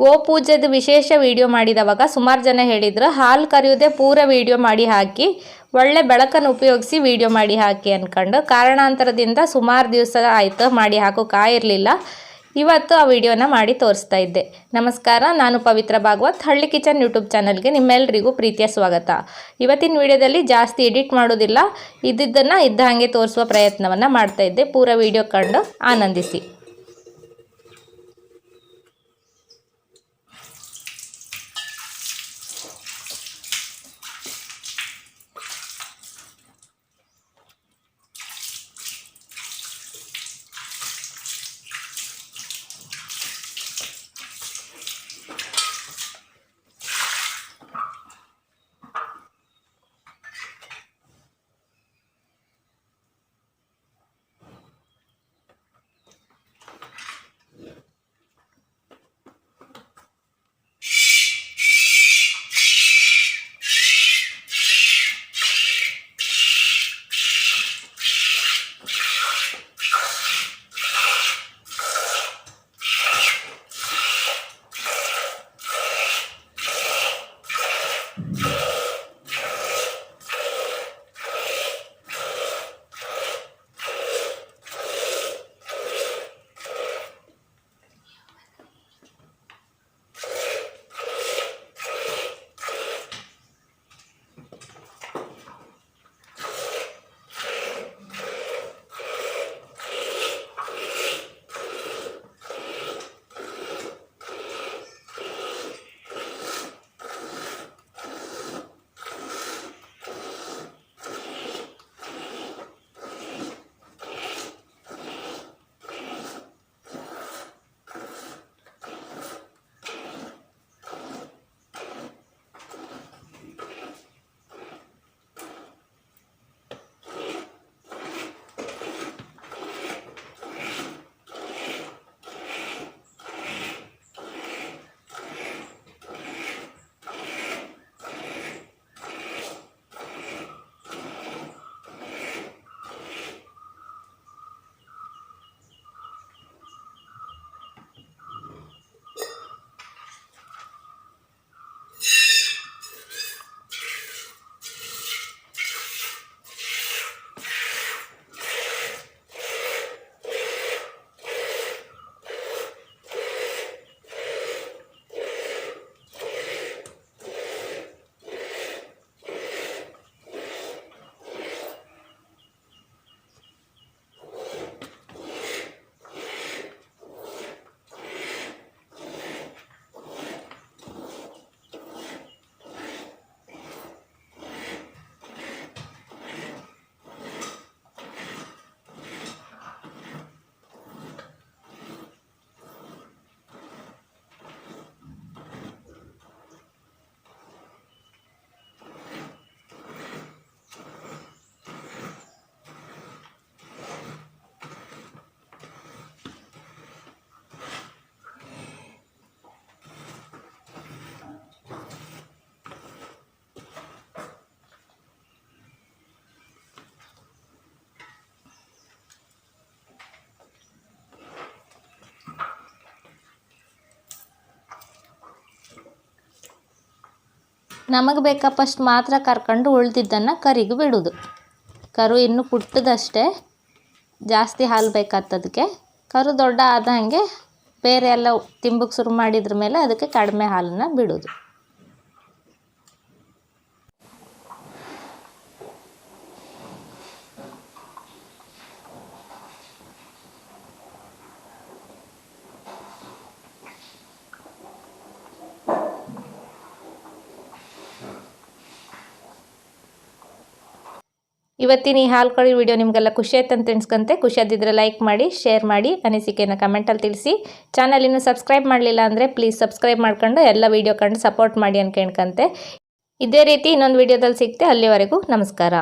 ಗೋಪೂಜೆದು ವಿಶೇಷ ವಿಡಿಯೋ ಮಾಡಿದವಾಗ ಸುಮಾರು ಜನ ಹೇಳಿದ್ರು ಹಾಲು ಕರೆಯೋದೇ ಪೂರ ವಿಡಿಯೋ ಮಾಡಿ ಹಾಕಿ ಒಳ್ಳೆ ಬೆಳಕನ್ನು ಉಪಯೋಗಿಸಿ ವಿಡಿಯೋ ಮಾಡಿ ಹಾಕಿ ಅಂದ್ಕೊಂಡು ಕಾರಣಾಂತರದಿಂದ ಸುಮಾರು ದಿವಸ ಆಯಿತು ಮಾಡಿ ಹಾಕೋಕ್ಕಾಗಿರಲಿಲ್ಲ. ಇವತ್ತು ಆ ವಿಡಿಯೋನ ಮಾಡಿ ತೋರಿಸ್ತಾ ಇದ್ದೆ. ನಮಸ್ಕಾರ, ನಾನು ಪವಿತ್ರ ಭಾಗವತ್, ಹಳ್ಳಿ ಕಿಚನ್ ಯೂಟ್ಯೂಬ್ ಚಾನಲ್ಗೆ ನಿಮ್ಮೆಲ್ಲರಿಗೂ ಪ್ರೀತಿಯ ಸ್ವಾಗತ. ಇವತ್ತಿನ ವಿಡಿಯೋದಲ್ಲಿ ಜಾಸ್ತಿ ಎಡಿಟ್ ಮಾಡೋದಿಲ್ಲ, ಇದ್ದಿದ್ದನ್ನು ಇದ್ದ ಹಾಗೆ ತೋರಿಸುವ ಪ್ರಯತ್ನವನ್ನು ಮಾಡ್ತಾ ಇದ್ದೆ. ಪೂರ ವಿಡಿಯೋ ಕಂಡು ಆನಂದಿಸಿ. ನಮಗೆ ಬೇಕಪ್ಪಷ್ಟು ಮಾತ್ರ ಕರ್ಕೊಂಡು ಉಳಿದಿದ್ದನ್ನು ಕರಿಗೆ ಬಿಡೋದು. ಕರು ಇನ್ನೂ ಪುಟ್ಟದಷ್ಟೇ, ಜಾಸ್ತಿ ಹಾಲು ಬೇಕಾಗ್ತದಕ್ಕೆ. ಕರು ದೊಡ್ಡ ಆದಂಗೆ ಬೇರೆ ಎಲ್ಲ ತಿಂಬಕ್ಕೆ ಶುರು ಮಾಡಿದ್ರ ಮೇಲೆ ಅದಕ್ಕೆ ಕಡಿಮೆ ಹಾಲನ್ನು ಬಿಡೋದು. ಇವತ್ತಿನ ಈ ಹಾಲು ಕರಿ ವಿಡಿಯೋ ನಿಮಗೆಲ್ಲ ಖುಷಿ ಆಯ್ತು ಅಂತ ಎಣಿಸ್ಕೊಂತೆ. ಖುಷಿ ಆದಿದ್ರೆ ಲೈಕ್ ಮಾಡಿ, ಶೇರ್ ಮಾಡಿ, ಅನಿಸಿಕೆಯನ್ನು ಕಮೆಂಟಲ್ಲಿ ತಿಳಿಸಿ. ಚಾನಲ್ ಇನ್ನೂ ಸಬ್ಸ್ಕ್ರೈಬ್ ಮಾಡಲಿಲ್ಲ ಅಂದರೆ ಪ್ಲೀಸ್ ಸಬ್ಸ್ಕ್ರೈಬ್ ಮಾಡ್ಕೊಂಡು ಎಲ್ಲ ವಿಡಿಯೋ ಕಂಡು ಸಪೋರ್ಟ್ ಮಾಡಿ ಅಂತ ಕೇಳ್ಕೊಂತೆ. ಇದೇ ರೀತಿ ಇನ್ನೊಂದು ವಿಡಿಯೋದಲ್ಲಿ ಸಿಗ್ತೆ. ಅಲ್ಲಿವರೆಗೂ ನಮಸ್ಕಾರ.